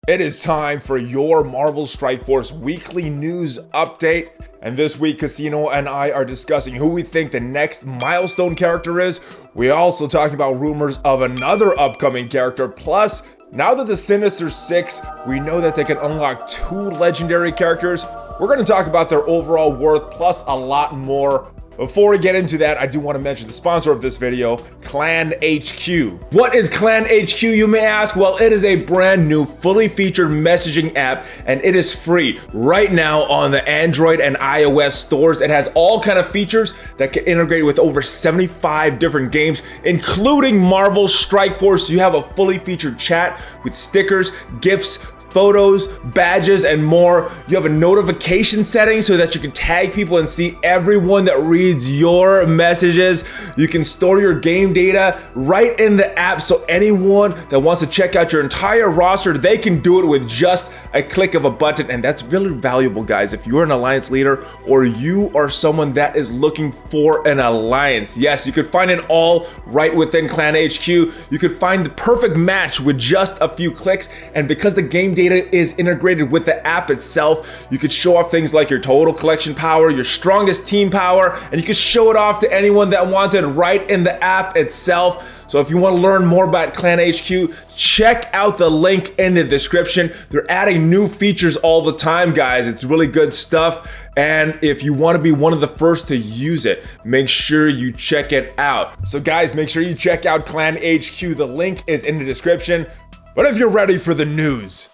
It is time for your Marvel Strike Force weekly news update. And this week, Khasino and I are discussing who we think the next Milestone character is. We're also talking about rumors of another upcoming character. Plus, now that the Sinister Six, we know that they can unlock 2 legendary characters. We're going to talk about their overall worth, plus a lot more. Before we get into that, I do want to mention the sponsor of this video, ClanHQ. What is ClanHQ, you may ask? Well, it is a brand new, fully featured messaging app, and it is free right now on the Android and iOS stores. It has all kind of features that can integrate with over 75 different games, including Marvel Strike Force. You have a fully featured chat with stickers, GIFs, photos, badges, and more. You have a notification setting so that you can tag people and see everyone that reads your messages. You can store your game data right in the app, so anyone that wants to check out your entire roster, they can do it with just a click of a button. And that's really valuable, guys, if you're an alliance leader or you are someone that is looking for an alliance. Yes, you could find it all right within ClanHQ. You could find the perfect match with just a few clicks, and because the game data is integrated with the app itself, you could show off things like your total collection power, your strongest team power, and you can show it off to anyone that wants it right in the app itself. So if you want to learn more about ClanHQ, check out the link in the description. They're adding new features all the time, guys. It's really good stuff. And if you want to be one of the first to use it, make sure you check it out. So guys, make sure you check out ClanHQ. The link is in the description. But if you're ready for the news,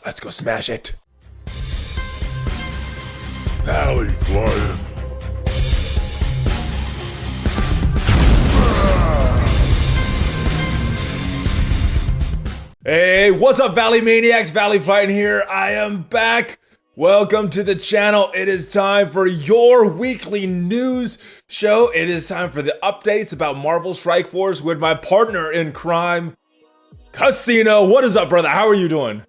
let's go smash it. ValleyFlyin. Hey, what's up, Valley Maniacs? ValleyFlyin here. I am back. Welcome to the channel. It is time for your weekly news show. It is time for the updates about Marvel Strike Force with my partner in crime, Khasino. What is up, brother? How are you doing?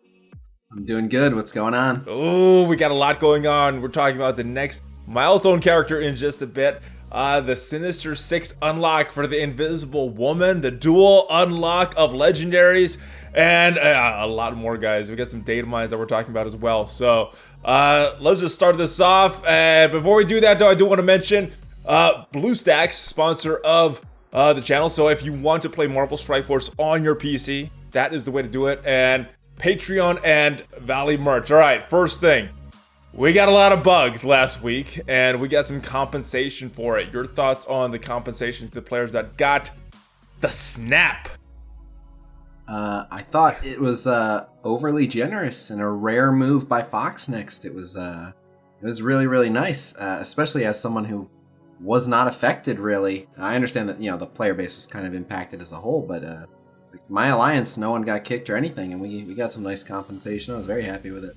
I'm doing good. What's going on? Oh, we got a lot going on. We're talking about the next Milestone character in just a bit. The Sinister Six unlock for the Invisible Woman, the dual unlock of legendaries, and a lot more, guys. We got some data mines that we're talking about as well. So let's just start this off. And before we do that, though, I do want to mention BlueStacks, sponsor of the channel. So if you want to play Marvel Strike Force on your PC, that is the way to do it. And Patreon and Valley merch. All right, first thing, we got a lot of bugs last week and we got some compensation for it. Your thoughts on the compensation to the players that got the snap? I thought it was overly generous and a rare move by Fox Next. It was really, really nice, especially as someone who was not affected really. I understand that, you know, the player base was kind of impacted as a whole, but my alliance, no one got kicked or anything, and we got some nice compensation. I was very happy with it.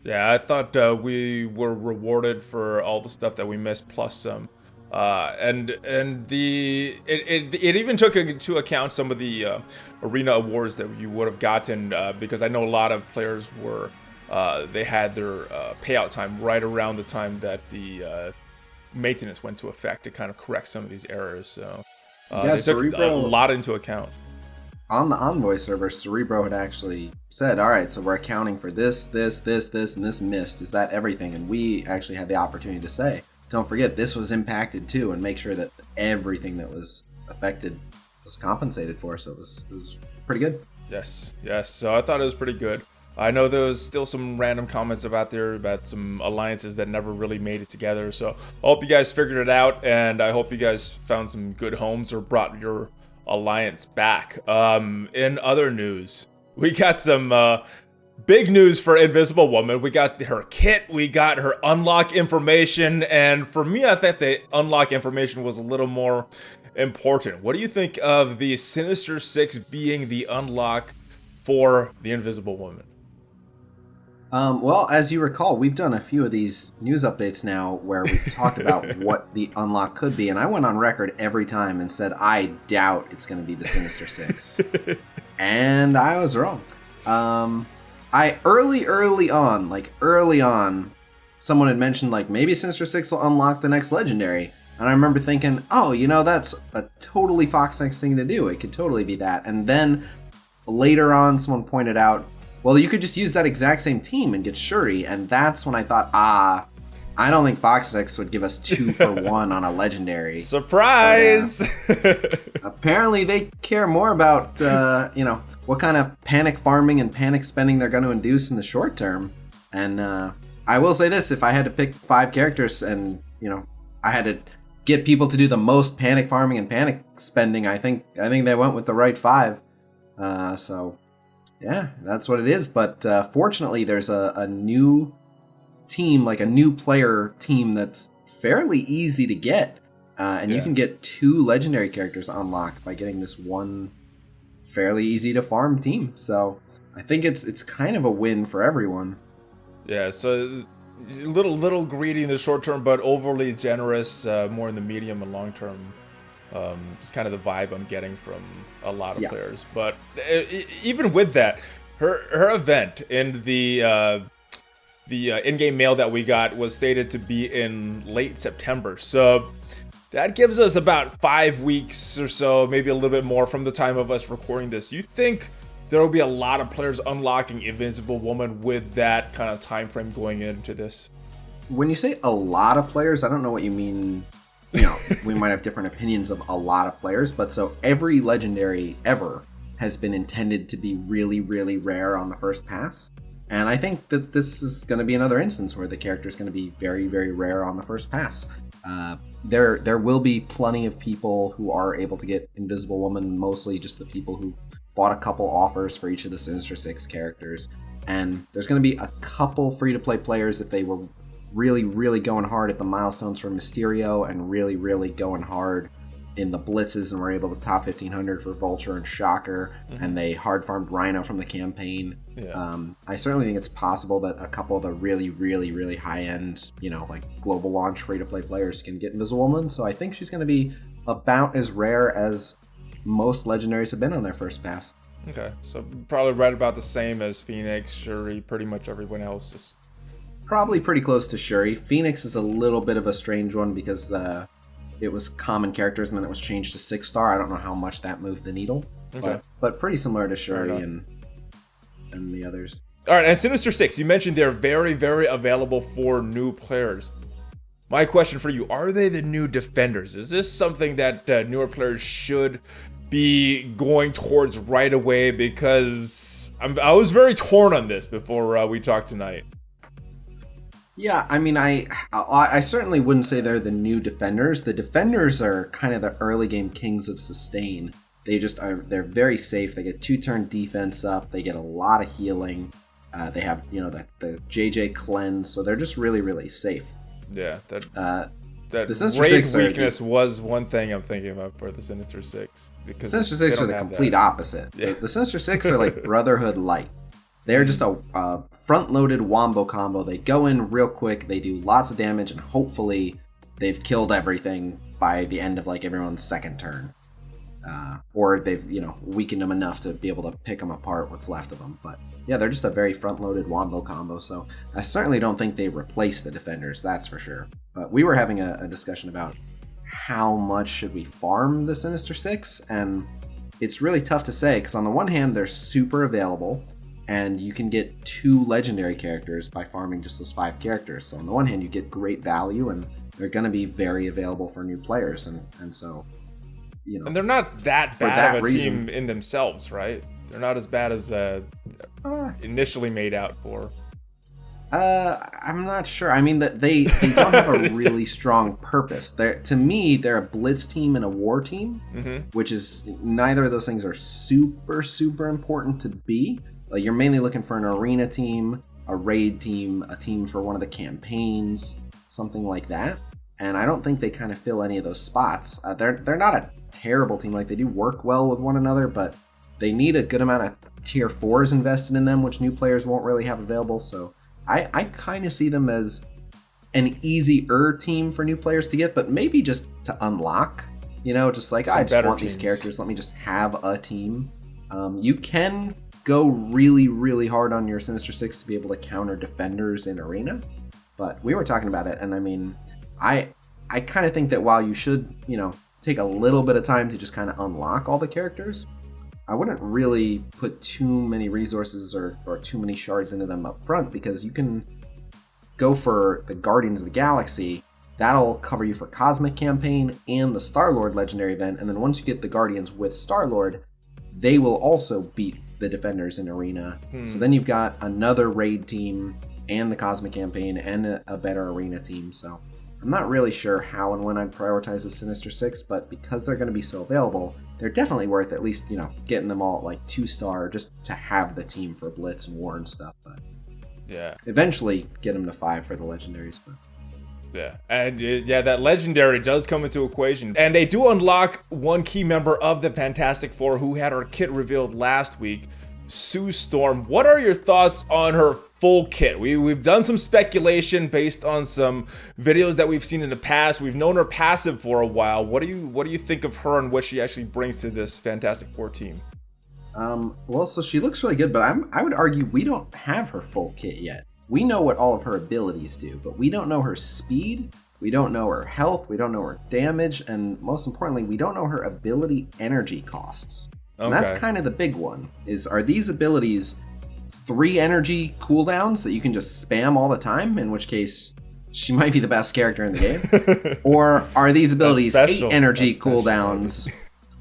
Yeah, I thought we were rewarded for all the stuff that we missed, plus some. And it even took into account some of the arena awards that you would have gotten, because I know a lot of players were they had their payout time right around the time that the maintenance went into effect to kind of correct some of these errors. So they took a lot into account. On the Envoy server, Cerebro had actually said, all right, so we're accounting for this, and this missed. Is that everything? And we actually had the opportunity to say, don't forget, this was impacted too, and make sure that everything that was affected was compensated for. So it was pretty good. Yes. So I thought it was pretty good. I know there was still some random comments about some alliances that never really made it together. So I hope you guys figured it out, and I hope you guys found some good homes or brought your alliance back. In other news, we got some big news for Invisible Woman. We got her kit, we got her unlock information, and for me, I thought the unlock information was a little more important. What do you think of the Sinister Six being the unlock for the Invisible Woman? Well, as you recall, we've done a few of these news updates now where we've talked about what the unlock could be, and I went on record every time and said I doubt it's going to be the Sinister Six. And I was wrong. Early on, someone had mentioned like maybe Sinister Six will unlock the next legendary, and I remember thinking, oh, you know, that's a totally Fox Next thing to do. It could totally be that. And then later on, someone pointed out Well, you could just use that exact same team and get Shuri, and that's when I thought, I don't think Fox would give us 2 for 1 on a legendary. Surprise! Apparently, they care more about what kind of panic farming and panic spending they're going to induce in the short term. And I will say this: if I had to pick 5 characters, and I had to get people to do the most panic farming and panic spending, I think they went with the right 5. So. Yeah, that's what it is. But fortunately, there's a new team, like a new player team that's fairly easy to get. And you can get 2 legendary characters unlocked by getting this one fairly easy to farm team. So I think it's kind of a win for everyone. Yeah, so a little greedy in the short term, but overly generous more in the medium and long term. It's kind of the vibe I'm getting from a lot of players. But even with that, her event in the in-game mail that we got was stated to be in late September. So that gives us about 5 weeks or so, maybe a little bit more from the time of us recording this. You think there will be a lot of players unlocking Invincible Woman with that kind of time frame going into this? When you say a lot of players, I don't know what you mean. We might have different opinions of a lot of players, but so every legendary ever has been intended to be really, really rare on the first pass. And I think that this is going to be another instance where the character is going to be very, very rare on the first pass. There will be plenty of people who are able to get Invisible Woman, mostly just the people who bought a couple offers for each of the Sinister Six characters. And there's going to be a couple free-to-play players if they were really, really going hard at the milestones for Mysterio and really, really going hard in the blitzes and were able to top 1500 for Vulture and Shocker, and they hard farmed Rhino from the campaign. I certainly think it's possible that a couple of the really, really, really high end, like global launch free to play players can get Invisible Woman. So I think she's going to be about as rare as most legendaries have been on their first pass. Okay, so probably right about the same as Phoenix, Shuri, pretty much everyone else. Just probably pretty close to Shuri. Phoenix is a little bit of a strange one because it was common characters and then it was changed to 6-star. I don't know how much that moved the needle, but pretty similar to Shuri and the others. All right, and Sinister Six, you mentioned they're very, very available for new players. My question for you, are they the new defenders? Is this something that newer players should be going towards right away? Because I was very torn on this before we talked tonight. Yeah, I mean, I certainly wouldn't say they're the new defenders. The defenders are kind of the early game kings of sustain. They're very safe. They get 2-turn defense up. They get a lot of healing. They have, the JJ cleanse, so they're just really, really safe. Yeah, that Sinister rave Six weakness was one thing I'm thinking about for the Sinister Six. Because Sinister Six are the complete opposite. Yeah. The Sinister Six are like Brotherhood light. They're just a front-loaded wombo combo. They go in real quick, they do lots of damage, and hopefully they've killed everything by the end of like everyone's second turn. Or they've, weakened them enough to be able to pick them apart, what's left of them. But yeah, they're just a very front-loaded wombo combo, so I certainly don't think they replace the defenders, that's for sure. But we were having a discussion about how much should we farm the Sinister Six, and it's really tough to say, because on the one hand, they're super available, and you can get 2 legendary characters by farming just those 5 characters. So on the one hand, you get great value, and they're going to be very available for new players. And so, And they're not that bad of a team in themselves, right? They're not as bad as initially made out for. I'm not sure. I mean, they don't have a really strong purpose. To me, they're a blitz team and a war team, which is neither of those things are super, super important to be. Like, you're mainly looking for an arena team, a raid team, a team for one of the campaigns, something like that. And I don't think they kind of fill any of those spots. They're not a terrible team. Like, they do work well with one another, but they need a good amount of tier 4s invested in them, which new players won't really have available. So I kind of see them as an easier team for new players to get, but maybe just to unlock. Just like, I just want these characters. Let me just have a team. You can go really, really hard on your Sinister Six to be able to counter defenders in Arena. But we were talking about it, and I mean, I kind of think that while you should, take a little bit of time to just kind of unlock all the characters, I wouldn't really put too many resources or too many shards into them up front, because you can go for the Guardians of the Galaxy. That'll cover you for Cosmic Campaign and the Star-Lord Legendary event, and then once you get the Guardians with Star-Lord, they will also beat the Defenders in Arena. So then you've got another raid team and the Cosmic Campaign and a better Arena team. So I'm not really sure how and when I'd prioritize the Sinister Six, but because they're going to be so available, they're definitely worth at least, getting them all at like 2-star just to have the team for Blitz and War and stuff. But yeah, eventually get them to 5 for the Legendaries. But yeah, and that Legendary does come into equation. And they do unlock one key member of the Fantastic Four who had her kit revealed last week, Sue Storm. What are your thoughts on her full kit? We've done some speculation based on some videos that we've seen in the past. We've known her passive for a while. What do you think of her and what she actually brings to this Fantastic Four team? Well, so she looks really good, but I would argue we don't have her full kit yet. We know what all of her abilities do, but we don't know her speed, we don't know her health, we don't know her damage, and most importantly, we don't know her ability energy costs. Okay. And that's kind of the big one, are these abilities 3 energy cooldowns that you can just spam all the time, in which case she might be the best character in the game? Or are these abilities 8 energy cooldowns?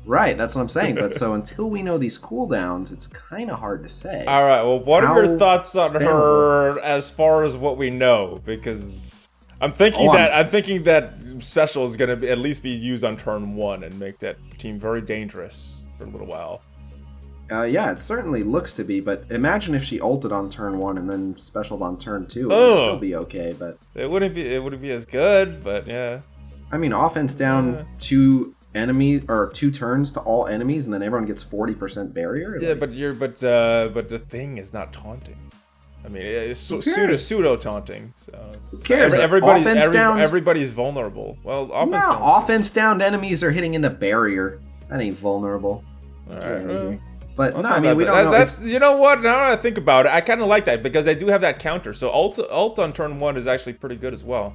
Right, that's what I'm saying. But so until we know these cooldowns, it's kind of hard to say. All right, well, what are your thoughts on her as far as what we know? Because I'm thinking that special is going to at least be used on turn 1 and make that team very dangerous for a little while. Yeah, it certainly looks to be, but imagine if she ulted on turn 1 and then specialed on turn 2. It would still be okay, but it wouldn't be as good, but yeah. I mean, offense down 2 enemies or 2 turns to all enemies, and then everyone gets 40% barrier. Yeah, but the thing is not taunting. I mean, it's pseudo taunting. So who cares? Everybody's vulnerable. Well, offense down enemies are hitting into barrier. That ain't vulnerable. All right. But no, I mean, we don't know. That's, you know what? Now that I think about it, I kind of like that because they do have that counter. So ult on turn 1 is actually pretty good as well.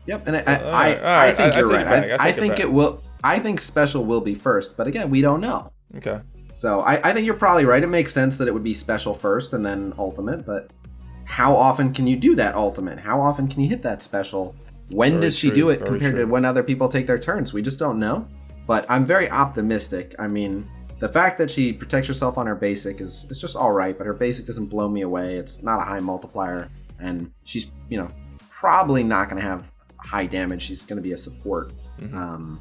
Yep, and I think you're right. I think it will. I think special will be first, but again, we don't know. Okay. So I think you're probably right. It makes sense that it would be special first and then ultimate, but how often can you do that ultimate? How often can you hit that special? When does she do it compared to when other people take their turns? We just don't know. But I'm very optimistic. I mean, the fact that she protects herself on her basic is just all right, but her basic doesn't blow me away. It's not a high multiplier, and she's, probably not going to have high damage. She's going to be a support. Mm-hmm.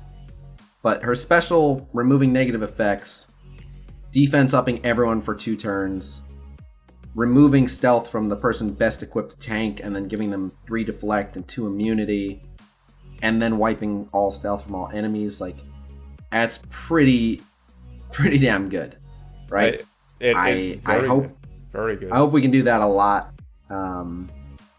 But her special, removing negative effects, defense upping everyone for 2 turns, removing stealth from the person best equipped to tank, and then giving them 3 deflect and 2 immunity, and then wiping all stealth from all enemies, that's pretty damn good, right? I hope very good. I hope we can do that a lot.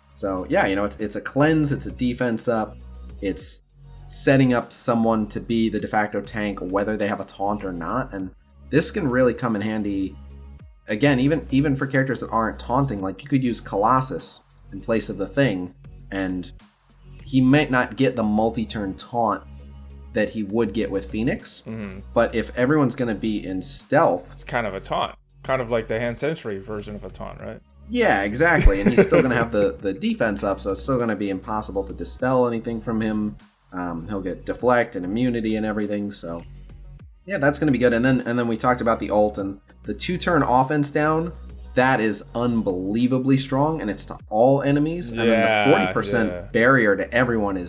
So yeah, it's a cleanse, it's a defense up, it's setting up someone to be the de facto tank, whether they have a taunt or not, and this can really come in handy. Again, even for characters that aren't taunting, like you could use Colossus in place of the Thing, and he might not get the multi-turn taunt that he would get with Phoenix, but if everyone's going to be in stealth, it's kind of a taunt, kind of like the Hand Sentry version of a taunt, right? Yeah, exactly, and he's still going to have the defense up, so it's still going to be impossible to dispel anything from him. He'll get deflect and immunity and everything, so yeah, that's going to be good. And then we talked about the ult and the 2-turn offense down. That is unbelievably strong, and it's to all enemies. And then the 40% barrier to everyone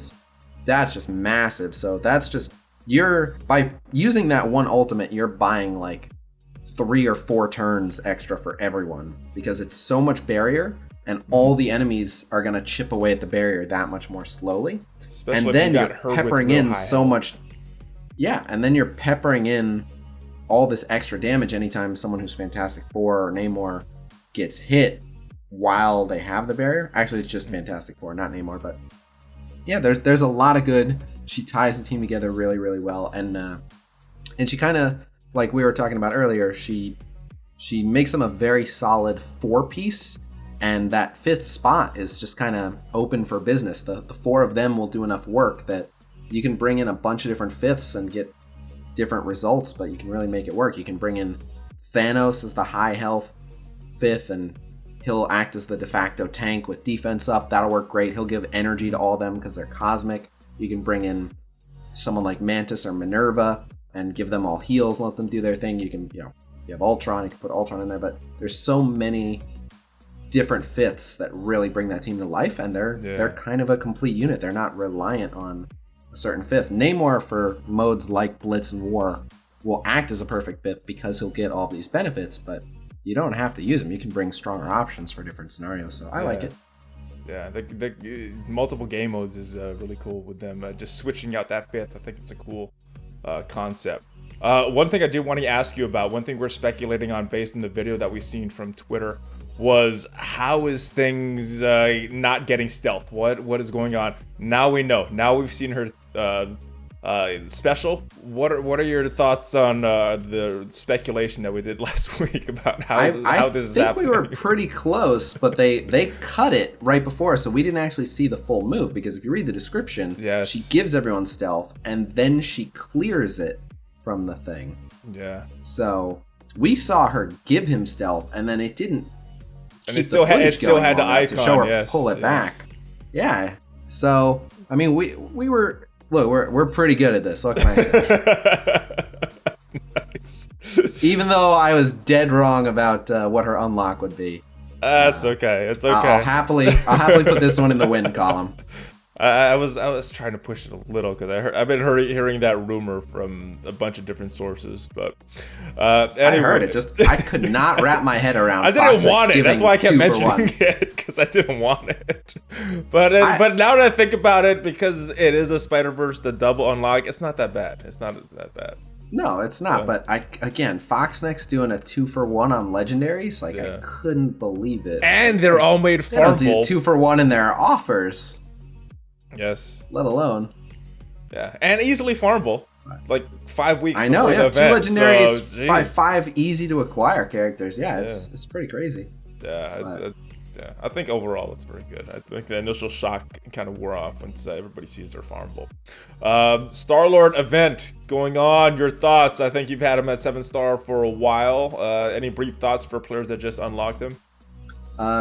that's just massive. So that's just, by using that one ultimate, you're buying 3 or 4 turns extra for everyone because it's so much barrier, and all the enemies are going to chip away at the barrier that much more slowly. Especially and then you're peppering in so much. Yeah, and then you're peppering in all this extra damage anytime someone who's Fantastic Four or Namor gets hit while they have the barrier. Actually, it's just Fantastic Four, not Namor, but yeah, there's a lot of good. She ties the team together really, really well, and she kind of, like we were talking about earlier, she makes them a very solid 4-piece. And that 5th spot is just kind of open for business. The 4 of them will do enough work that you can bring in a bunch of different 5ths and get different results, but you can really make it work. You can bring in Thanos is the high health 5th, and he'll act as the de facto tank with defense up. That'll work great. He'll give energy to all of them because they're cosmic. You can bring in someone like Mantis or Minerva and give them all heals and let them do their thing. You can, you have Ultron, you can put Ultron in there, but there's so many different 5ths that really bring that team to life, and they're kind of a complete unit. They're not reliant on a certain 5th. Namor, for modes like Blitz and War, will act as a perfect 5th because he'll get all these benefits, but you don't have to use them. You can bring stronger options for different scenarios, so I like it. Yeah, the multiple game modes is really cool with them. Just switching out that 5th, I think it's a cool concept. One thing I did want to ask you about, one thing we're speculating on based on the video that we've seen from Twitter, was how is things not getting stealth? What is going on? Now we know. Now we've seen her special. What are your thoughts on the speculation that we did last week about how this is happening? I think we were pretty close, but they cut it right before, so we didn't actually see the full move, because if you read the description, she gives everyone stealth, and then she clears it from the thing. Yeah. So we saw her give him stealth, and then it didn't. And it still had the icon. To show her pull it back. Yeah. So I mean, we were. Look, we're pretty good at this. What can I say? Nice. Even though I was dead wrong about what her unlock would be. That's okay. It's okay. I'll happily put this one in the win column. I was trying to push it a little because I've been hearing that rumor from a bunch of different sources, but anyway. I heard it. I could not wrap my head around. I didn't want it. That's why I kept mentioning it, because I didn't want it. But now that I think about it, because it is a Spider-Verse, the double unlock, it's not that bad. It's not that bad. No, it's not. So, but again, Foxnex doing a 2-for-1 on legendaries, I couldn't believe it. And they're all made farmable. They don't do 2-for-1 in their offers. Yes. Let alone. Yeah, and easily farmable. Like 5 weeks. I know. Yeah, 2 legendaries by 5 easy to acquire characters. Yeah, it's pretty crazy. Yeah, I think overall it's very good. I think the initial shock kind of wore off once everybody sees they're farmable. Star-Lord event going on. Your thoughts? I think you've had him at 7-star for a while. Any brief thoughts for players that just unlocked him?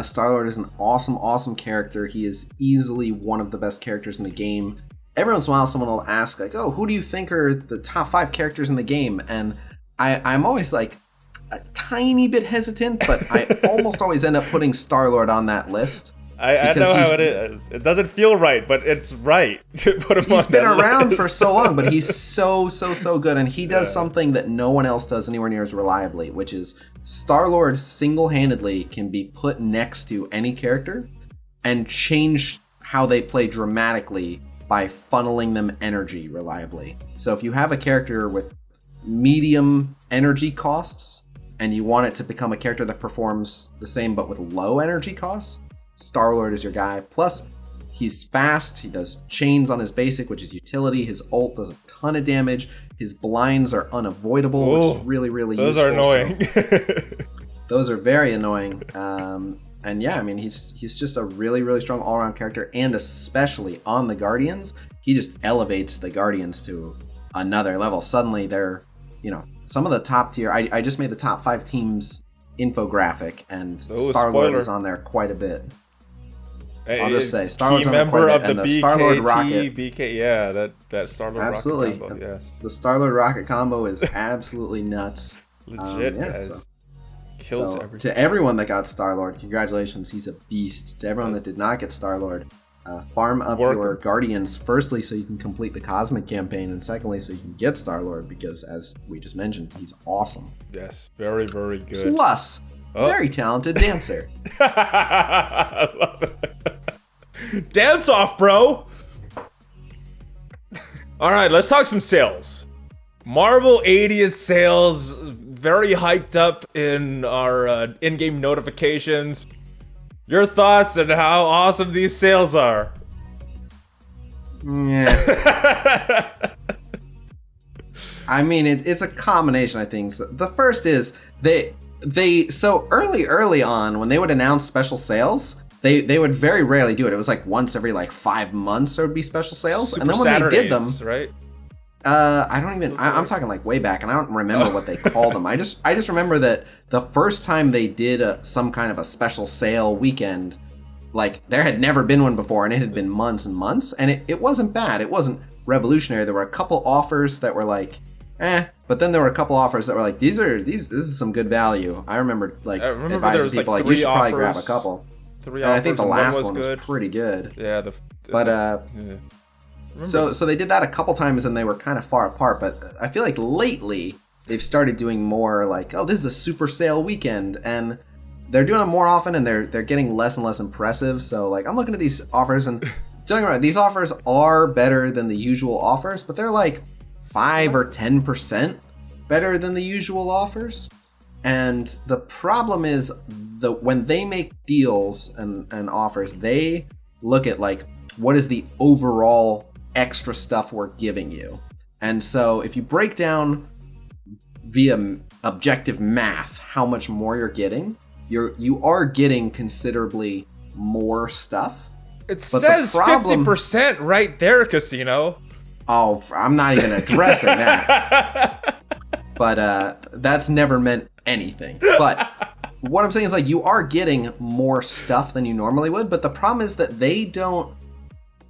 Star-Lord is an awesome character. He is easily one of the best characters in the game. Every once in a while, someone will ask, like, oh, who do you think are the top 5 characters in the game? And I'm always like a tiny bit hesitant, but I almost always end up putting Star-Lord on that list. I know how it is. It doesn't feel right, but it's right to put him on that list. He's been around for so long, but he's so good, and he does something that no one else does anywhere near as reliably, which is Star-Lord single-handedly can be put next to any character and change how they play dramatically by funneling them energy reliably. So if you have a character with medium energy costs and you want it to become a character that performs the same but with low energy costs, Star-Lord is your guy. Plus, he's fast. He does chains on his basic, which is utility. His ult does a ton of damage. His blinds are unavoidable, which is really useful. Those are annoying. Those are very annoying. And yeah, I mean, he's just a really strong all-around character, and especially on the Guardians, he just elevates the Guardians to another level. Suddenly they're, some of the top tier. I just made the top 5 teams infographic, and Star-Lord is on there quite a bit. I'll just say Star-Lord's on there quite a bit, and the Star-Lord Rocket. That Star-Lord absolutely. Rocket combo, yes. The Star-Lord Rocket combo is absolutely nuts. Legit, guys. Kills everything. To everyone that got Star-Lord, congratulations, he's a beast. To everyone that did not get Star-Lord, farm up your Guardians, firstly so you can complete the Cosmic campaign, and secondly so you can get Star-Lord, because as we just mentioned, he's awesome. Yes, very good. Plus, very talented dancer. I love it. Dance off, bro! Alright, let's talk some sales. Marvel 80th sales, very hyped up in our in-game notifications. Your thoughts on how awesome these sales are? Yeah. I mean, it's a combination of things. The first is they so early on, when they would announce special sales, they would very rarely do it. It was like once every 5 months there would be special sales. Super and then when Saturdays, they did them, right? I don't even. I'm talking like way back, and I don't remember what they called them. I just remember that the first time they did some kind of a special sale weekend, like there had never been one before, and it had been months and months, and it wasn't bad. It wasn't revolutionary. There were a couple offers that were like, but then there were a couple offers that were like, this is some good value. I remember advising people like, you should probably grab a couple. Three and offers, I think the last one was pretty good. Yeah, So they did that a couple times and they were kind of far apart, but I feel like lately they've started doing more like, oh, this is a super sale weekend, and they're doing it more often and they're getting less and less impressive. So like I'm looking at these offers and telling you right, these offers are better than the usual offers, but they're like 5 or 10% better than the usual offers. And the problem is when they make deals and offers, they look at like, what is the overall extra stuff we're giving you? And so if you break down via objective math how much more you're getting, you are getting considerably more stuff. It says 50% right there, Khasino. Oh, I'm not even addressing that. But that's never meant anything. But what I'm saying is like you are getting more stuff than you normally would, but the problem is that they don't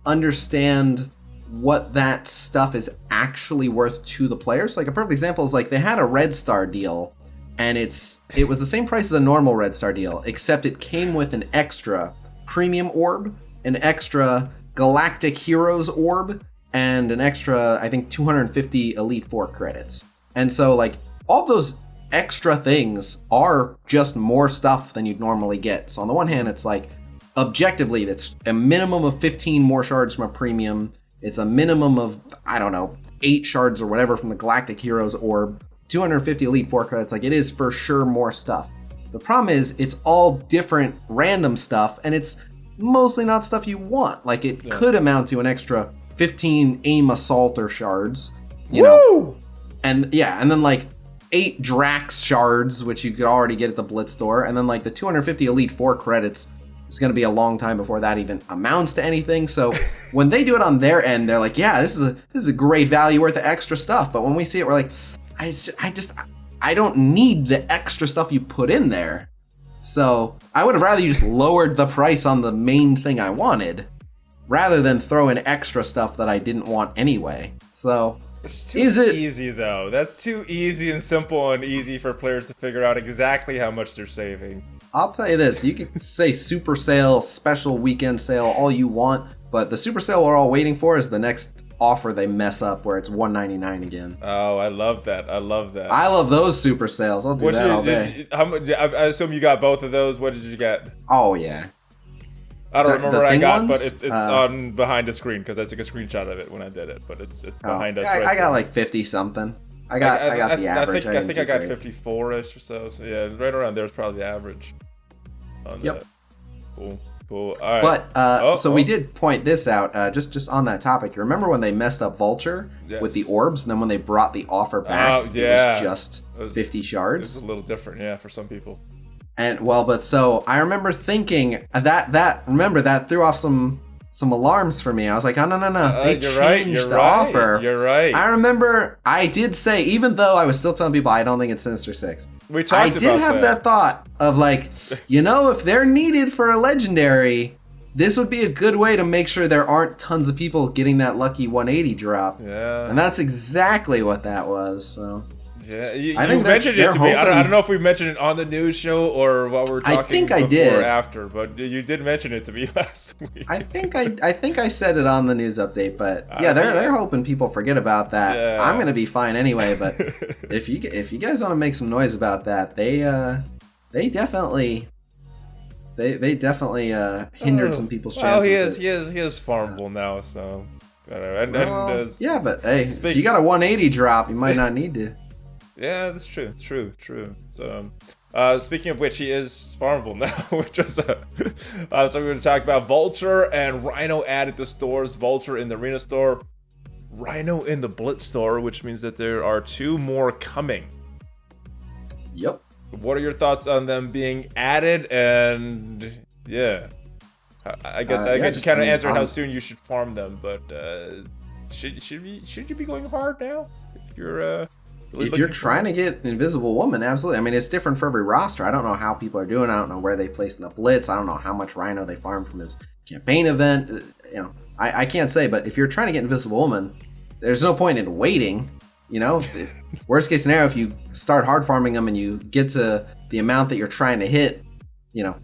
understand what that stuff is actually worth to the players. Like a perfect example is like they had a Red Star deal, and it was the same price as a normal Red Star deal, except it came with an extra premium orb, an extra Galactic Heroes orb, and an extra, I think, 250 Elite Four credits. And so like all those extra things are just more stuff than you'd normally get. So on the one hand, it's like objectively, that's a minimum of 15 more shards from a premium. It's a minimum of, I don't know, 8 shards or whatever from the Galactic Heroes orb, 250 Elite Four credits. Like it is for sure more stuff. The problem is it's all different random stuff, and it's mostly not stuff you want. Like it could amount to an extra 15 aim assaulter shards, you know, and then like 8 Drax shards, which you could already get at the Blitz store, and then like the 250 Elite Four credits. It's going to be a long time before that even amounts to anything. So when they do it on their end, they're like, yeah, this is a great value worth of extra stuff. But when we see it, we're like, I don't need the extra stuff you put in there. So I would have rather you just lowered the price on the main thing I wanted rather than throw in extra stuff that I didn't want anyway. So it's too easy though. That's too easy and simple and easy for players to figure out exactly how much they're saving. I'll tell you this, you can say super sale, special weekend sale, all you want, but the super sale we're all waiting for is the next offer they mess up where it's $199 again. Oh, I love that. I love those super sales. I'll do that all day. I assume you got both of those. What did you get? Oh, yeah. I don't remember what I got, but it's on behind the screen because I took a screenshot of it when I did it, but it's behind us. I got like 50 something. I got the average. I think I got 54-ish or so. So yeah, right around there is probably the average. Yep. Cool. All right. But we did point this out just on that topic. You remember when they messed up Vulture with the orbs, and then when they brought the offer back, it was just 50 shards. It's a little different, yeah, for some people. And so I remember thinking that threw off some alarms for me. I was like, oh, no. They changed the offer. You're right. I remember I did say, even though I was still telling people I don't think it's Sinister Six, I did have that thought of like, if they're needed for a legendary, this would be a good way to make sure there aren't tons of people getting that lucky 180 drop. Yeah. And that's exactly what that was. So. Yeah, you mentioned it to me. I don't know if we mentioned it on the news show or while we were talking before or after, but you did mention it to me last week. I think I said it on the news update, but yeah, they're hoping people forget about that. Yeah. I'm gonna be fine anyway, but if you guys want to make some noise about that, they definitely hindered some people's chances. Well, he is farmable now, so. Yeah, but hey, if you got a 180 drop, you might not need to. Yeah, that's true. So, speaking of which, he is farmable now, which is so we're going to talk about Vulture and Rhino added to stores. Vulture in the Arena store, Rhino in the Blitz store, which means that there are 2 more coming. Yep. What are your thoughts on them being added? And yeah, I guess you kind of answered how soon you should farm them, but should you be going hard now if you're really if you're trying to get Invisible Woman? Absolutely. I mean, it's different for every roster. I don't know how people are doing. I don't know where they place in the Blitz. I don't know how much Rhino they farm from his campaign event. You know, I can't say. But if you're trying to get Invisible Woman, there's no point in waiting. You know, worst case scenario, if you start hard farming them and you get to the amount that you're trying to hit,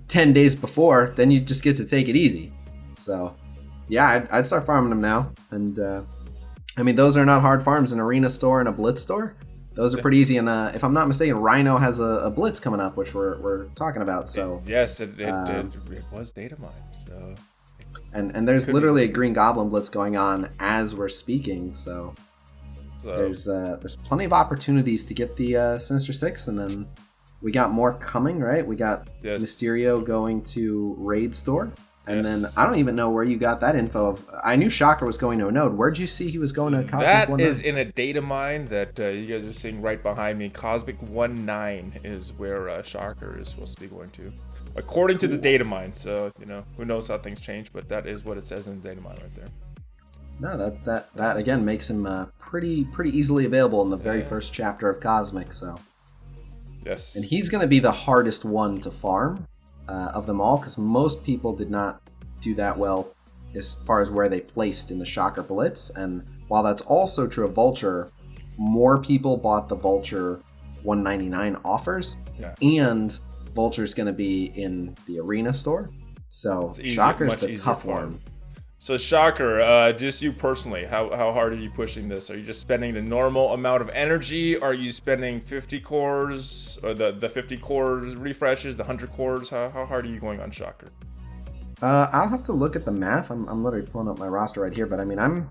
10 days before, then you just get to take it easy. So, yeah, I'd start farming them now. And, I mean, those are not hard farms. An arena store and a blitz store, those are pretty easy. And if I'm not mistaken, Rhino has a blitz coming up, which we're talking about. So yes, it was data mined. So, and there's literally a Green Goblin blitz going on as we're speaking. So there's plenty of opportunities to get the Sinister Six, and then we got more coming, right? We got Mysterio going to Raid Store. And then I don't even know where you got that info of. I knew Shocker was going to a node. Where'd you see he was going to Cosmic That 19? is in a data mine that you guys are seeing right behind me. Cosmic 19 is where Shocker is supposed to be going to, according to the data mine. So who knows how things change, but that is what it says in the data mine right there. No, that again makes him pretty easily available in the very first chapter of Cosmic. So. Yes. And he's going to be the hardest one to farm of them all, because most people did not do that well as far as where they placed in the Shocker Blitz. And while that's also true of Vulture, more people bought the Vulture 199 offers, and Vulture's going to be in the arena store. So Shocker's the tough one. So Shocker, just you personally, how hard are you pushing this? Are you just spending the normal amount of energy? Are you spending 50 cores, or the 50 cores refreshes, the 100 cores? How hard are you going on Shocker? I'll have to look at the math. I'm literally pulling up my roster right here, but I mean, I'm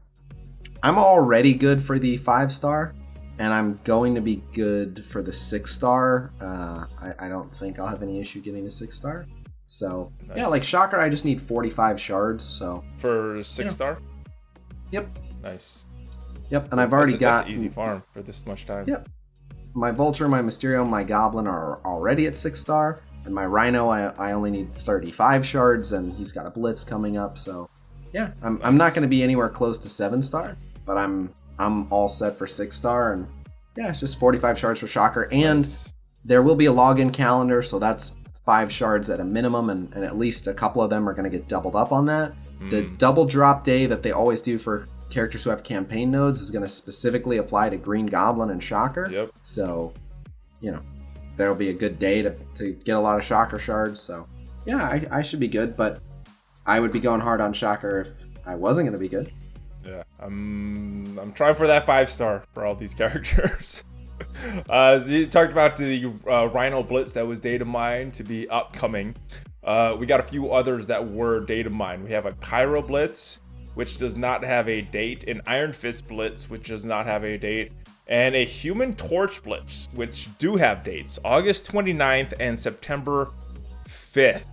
already good for the 5-star, and I'm going to be good for the 6-star. I don't think I'll have any issue getting a 6-star. So, nice. Yeah, like Shocker, I just need 45 shards, so... For 6-star? Yep. Nice. Yep, and I've already got... That's an easy farm for this much time. Yep. My Vulture, my Mysterio, my Goblin are already at 6-star, and my Rhino, I only need 35 shards, and he's got a Blitz coming up, so... Yeah, I'm not going to be anywhere close to 7-star, but I'm all set for 6-star, and yeah, it's just 45 shards for Shocker, and there will be a login calendar, so that's 5 shards at a minimum, and at least a couple of them are going to get doubled up on that. The double drop day that they always do for characters who have campaign nodes is going to specifically apply to Green Goblin and Shocker. Yep. So, there'll be a good day to get a lot of Shocker shards. So, yeah, I should be good, but I would be going hard on Shocker if I wasn't going to be good. Yeah, I'm trying for that 5-star for all these characters. You talked about the Rhino Blitz that was data mined to be upcoming. We got a few others that were data mined. We have a Cairo Blitz, which does not have a date, an Iron Fist Blitz, which does not have a date, and a Human Torch Blitz, which do have dates, August 29th and September 5th.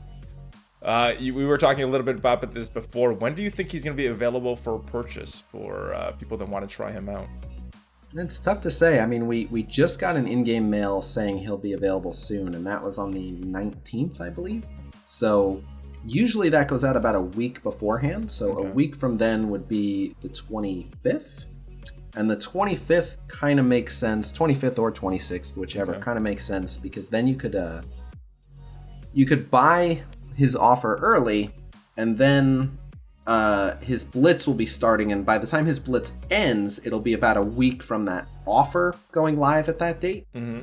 We were talking a little bit about this before. When do you think he's going to be available for purchase for people that want to try him out? It's tough to say. I mean, we just got an in-game mail saying he'll be available soon, and that was on the 19th, I believe. So usually that goes out about a week beforehand. So a week from then would be the 25th. And the 25th kind of makes sense. 25th or 26th, whichever, kind of makes sense, because then you could buy his offer early, and then his Blitz will be starting, and by the time his Blitz ends, it'll be about a week from that offer going live at that date. Mm-hmm.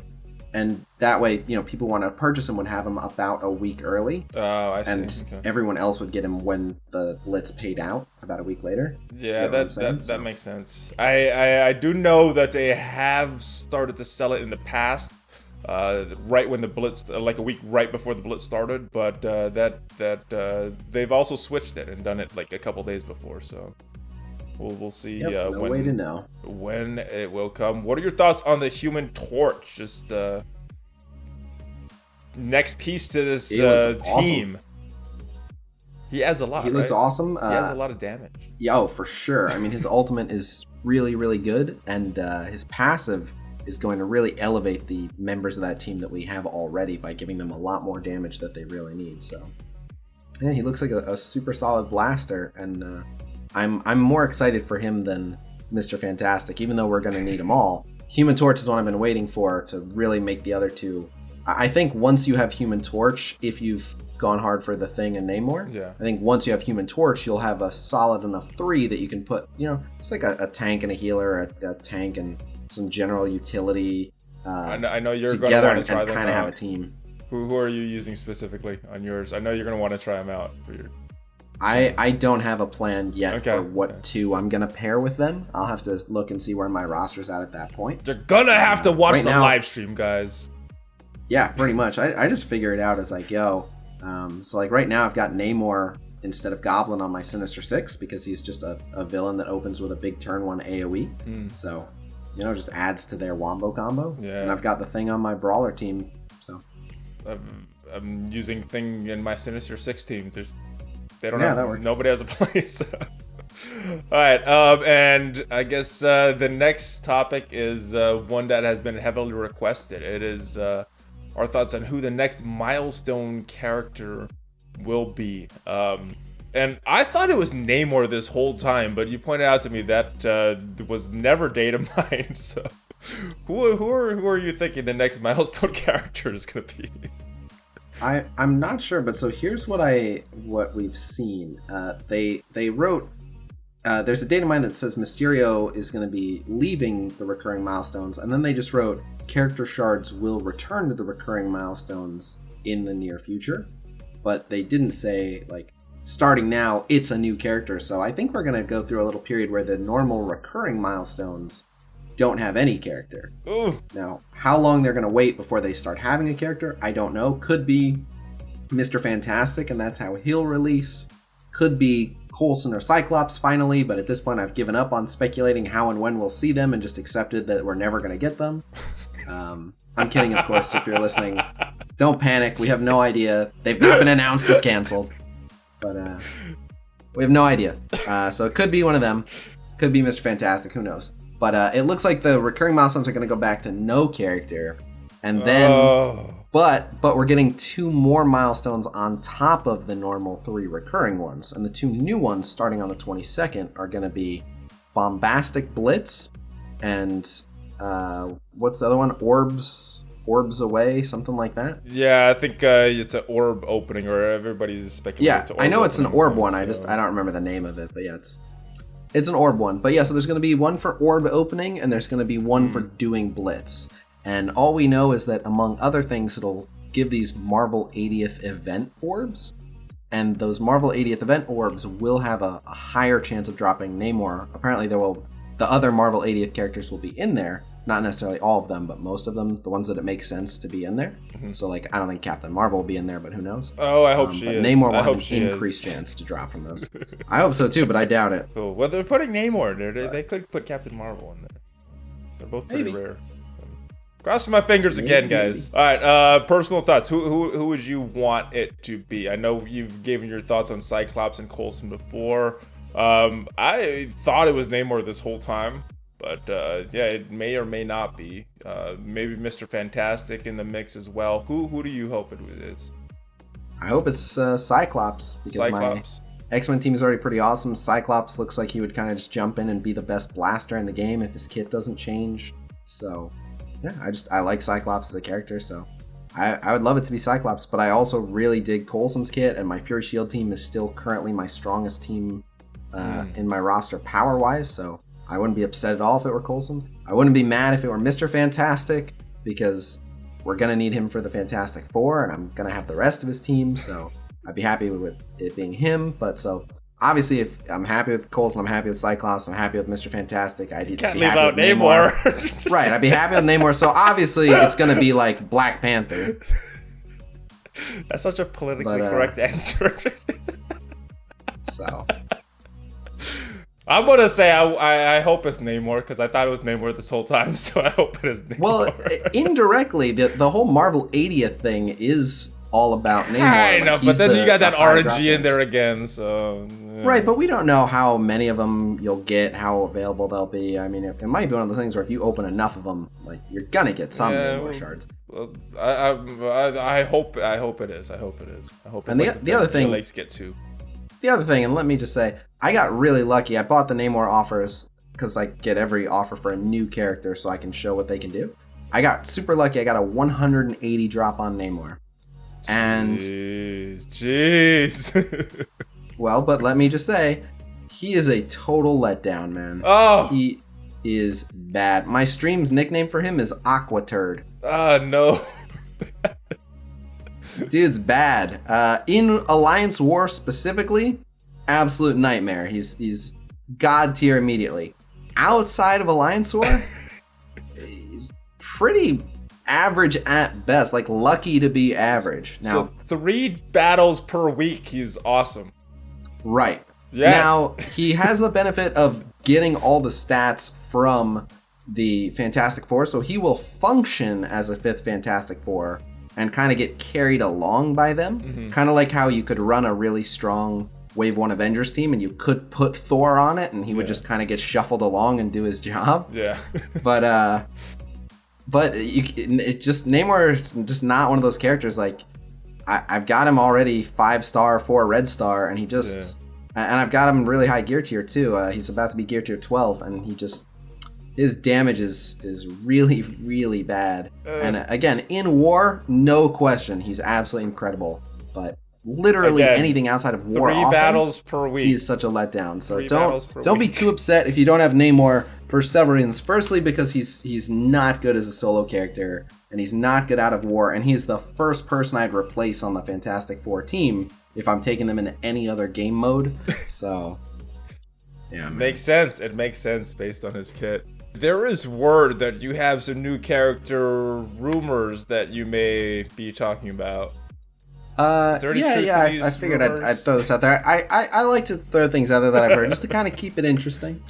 And that way, people want to purchase him would have him about a week early. Oh, I see. And everyone else would get him when the Blitz paid out about a week later. Yeah, that makes sense. I do know that they have started to sell it in the past. Right when the Blitz, like a week right before the Blitz started, but they've also switched it and done it like a couple days before, so we'll see. No way to know when it will come. What are your thoughts on the Human Torch? Just next piece to this team. Awesome. He adds a lot. He looks awesome. He has a lot of damage. Yeah, for sure. I mean, his ultimate is really, really good, and his passive is going to really elevate the members of that team that we have already by giving them a lot more damage that they really need. So, yeah, he looks like a super solid blaster, and I'm more excited for him than Mr. Fantastic, even though we're going to need them all. Human Torch is one I've been waiting for to really make the other two. I think once you have Human Torch, if you've gone hard for the Thing and Namor, I think once you have Human Torch, you'll have a solid enough 3 that you can put, just like a tank and a healer, a tank and some general utility I know you're going to together want to try and them kind of out. have a team. Who are you using specifically on yours? I know you're going to want to try them out for your... I don't have a plan yet for what okay. two I'm going to pair with them. I'll have to look and see where my roster's at that point. You're going to have to watch right the now, live stream, guys. Yeah, pretty much. I just figure it out as I go. So like right now I've got Namor instead of Goblin on my Sinister Six because he's just a villain that opens with a big turn 1 AoE. So, just adds to their wombo combo. Yeah. And I've got the Thing on my Brawler team. So I'm using Thing in my Sinister Six teams. They don't that have, works. nobody has a place. All right, and I guess the next topic is one that has been heavily requested. It is our thoughts on who the next Milestone character will be. And I thought it was Namor this whole time, but you pointed out to me that was never data mined. So who are you thinking the next Milestone character is going to be? I'm not sure, but so here's what we've seen. They wrote there's a data mine that says Mysterio is going to be leaving the recurring milestones, and then they just wrote character shards will return to the recurring milestones in the near future, but they didn't say like starting now it's a new character. So I think we're going to go through a little period where the normal recurring milestones don't have any character. Ooh. Now, how long they're going to wait before they start having a character, I don't know. Could be Mr. Fantastic, and that's how he'll release. Could be Coulson or Cyclops finally, but at this point I've given up on speculating how and when we'll see them and just accepted that we're never going to get them. I'm kidding, of course, if you're listening. Don't panic. We have no idea. They've not been announced as canceled. But we have no idea. So it could be one of them. Could be Mr. Fantastic. Who knows? But it looks like the recurring milestones are going to go back to no character. And then, but we're getting 2 more milestones on top of the normal 3 recurring ones. And the 2 new ones starting on the 22nd are going to be Bombastic Blitz and what's the other one? Orbs Away, something like that. Yeah, I think it's an orb opening, or everybody's speculating. Yeah, it's an orb I know it's an orb one. So. I don't remember the name of it, but yeah, it's an orb one. But yeah, so there's going to be one for orb opening, and there's going to be one for doing blitz. And all we know is that among other things, it'll give these Marvel 80th event orbs. And those Marvel 80th event orbs will have a higher chance of dropping Namor. Apparently the other Marvel 80th characters will be in there. Not necessarily all of them, but most of them, the ones that it makes sense to be in there. So like, I don't think Captain Marvel will be in there, but who knows? Oh, I hope she but is. Namor will I have hope an increased chance to drop from those. I hope so too, but I doubt it. Cool. Well, they're putting Namor in there. They could put Captain Marvel in there. They're both pretty rare. Crossing my fingers again, guys. All right, personal thoughts. Who would you want it to be? I know you've given your thoughts on Cyclops and Coulson before. I thought it was Namor this whole time. But yeah, it may or may not be. Maybe Mr. Fantastic in the mix as well. Who do you hope it is? I hope it's Cyclops, because my X-Men team is already pretty awesome. Cyclops looks like he would kind of just jump in and be the best blaster in the game if his kit doesn't change. So yeah, I like Cyclops as a character, so I would love it to be Cyclops. But I also really dig Coulson's kit, and my Fury Shield team is still currently my strongest team in my roster power-wise, so I wouldn't be upset at all if it were Coulson. I wouldn't be mad if it were Mr. Fantastic, because we're going to need him for the Fantastic Four, and I'm going to have the rest of his team, so I'd be happy with it being him. But so, obviously, if I'm happy with Coulson, I'm happy with Cyclops, I'm happy with Mr. Fantastic, I'd be happy with Namor. Right, I'd be happy with Namor, so obviously it's going to be like Black Panther. That's such a politically correct answer. So... I'm gonna say I hope it's Namor, because I thought it was Namor this whole time, so I hope it is Namor. Well, indirectly, the whole Marvel 80th thing is all about Namor. I know, but then you got that RNG in there again, so... Yeah. Right, but we don't know how many of them you'll get, how available they'll be. I mean, it might be one of those things where if you open enough of them, like, you're gonna get some Namor shards. Well, I hope it is. I hope it's and the other thing... Lakes get to. The other thing, and let me just say, I got really lucky. I bought the Namor offers because I get every offer for a new character so I can show what they can do. I got super lucky. I got a 180 drop on Namor. And jeez. well, but let me just say, he is a total letdown, man. Oh, he is bad. My stream's nickname for him is Aqua Turd. Ah, no. Dude's bad. In Alliance War specifically, absolute nightmare. He's god tier immediately. Outside of Alliance War, he's pretty average at best, like lucky to be average. Now, so 3 battles per week, he's awesome. Right. Yes. Now, he has the benefit of getting all the stats from the Fantastic Four, so he will function as a 5th Fantastic Four and kind of get carried along by them. Mm-hmm. Kind of like how you could run a really strong Wave 1 Avengers team and you could put Thor on it and he would just kind of get shuffled along and do his job. Yeah. But it's just, Namor is just not one of those characters. Like, I've got him already 5-star, 4 red star, and he just, and I've got him really high gear tier too. He's about to be gear tier 12, and he just, his damage is really, really bad. And again, in war, no question, he's absolutely incredible. But literally anything outside of war 3 offense, battles per week. he's such a letdown. So 3 battles per don't be week. too upset if you don't have Namor for several reasons. Firstly, because he's not good as a solo character, and he's not good out of war, and he's the first person I'd replace on the Fantastic Four team if I'm taking them in any other game mode. So, yeah, man. Makes sense. It makes sense based on his kit. There is word that you have some new character rumors that you may be talking about. Is there any truth to these I figured rumors? I'd throw this out there. I like to throw things out there that I've heard just to kind of keep it interesting.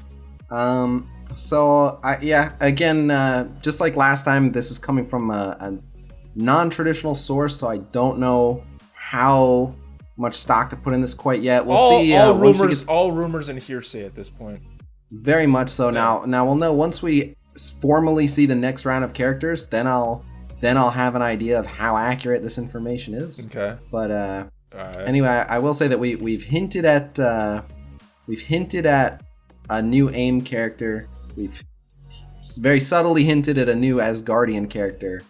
So again, just like last time, this is coming from a non-traditional source, so I don't know how much stock to put in this quite yet. We'll see. All rumors and hearsay at this point. Very much so. Now we'll know once we formally see the next round of characters. Then I'll have an idea of how accurate this information is. Okay. But All right. anyway, I will say that we've hinted at a new AIM character. We've very subtly hinted at a new Asgardian character.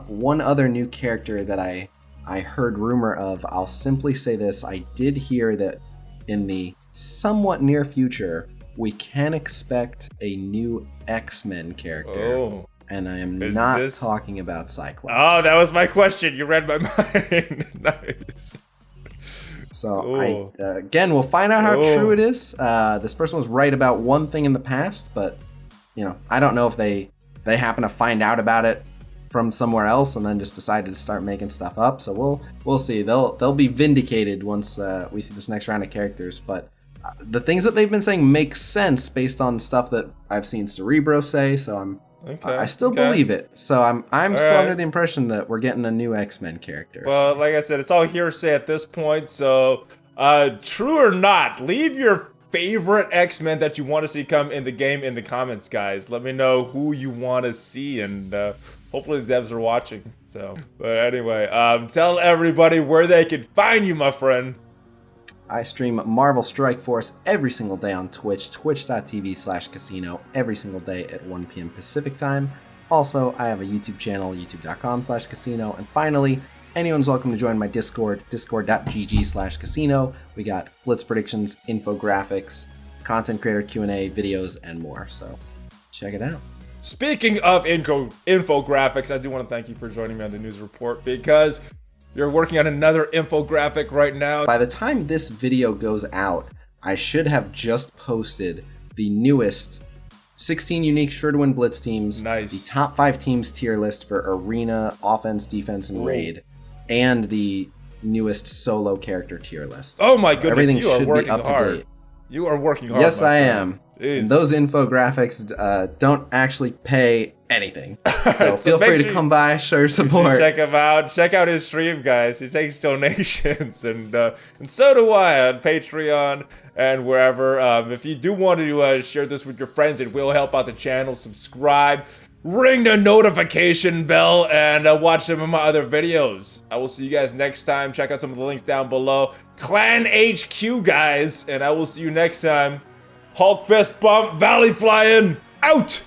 One other new character that I heard rumor of, I'll simply say this, I did hear that in the somewhat near future, we can expect a new X-Men character. Oh. And I am not talking about Cyclops. Oh, that was my question. You read my mind. Nice. So again, we'll find out how true it is. This person was right about one thing in the past, but I don't know if they happen to find out about it from somewhere else and then just decided to start making stuff up. So we'll see. They'll be vindicated once we see this next round of characters. But the things that they've been saying make sense based on stuff that I've seen Cerebro say. So I still believe it. So I'm still under the impression that we're getting a new X-Men character. Well, like I said, it's all hearsay at this point. So true or not, leave your favorite X-Men that you want to see come in the game in the comments, guys. Let me know who you want to see, and hopefully the devs are watching. So, but anyway, tell everybody where they can find you, my friend. I stream Marvel Strike Force every single day on Twitch, twitch.tv/Khasino, every single day at 1 p.m. Pacific time. Also, I have a YouTube channel, youtube.com/Khasino. And finally, anyone's welcome to join my Discord, discord.gg/Khasino. We got blitz predictions, infographics, content creator Q&A, videos, and more. So check it out. Speaking of infographics, I do want to thank you for joining me on the news report, because you're working on another infographic right now. By the time this video goes out, I should have just posted the newest 16 unique sure to win blitz teams, nice, the top 5 teams tier list for arena, offense, defense, and raid, and the newest solo character tier list. Oh my goodness, everything you are should working be up hard. to date. You are working hard. Yes, I am. Jeez. And those infographics don't actually pay anything. So feel free to come by, show your support. Check him out. Check out his stream, guys. He takes donations, and so do I on Patreon and wherever. If you do want to share this with your friends, it will help out the channel. Subscribe, ring the notification bell, and watch some of my other videos. I will see you guys next time. Check out some of the links down below. ClanHQ, guys, and I will see you next time. Hulk fist bump, ValleyFlyin, out!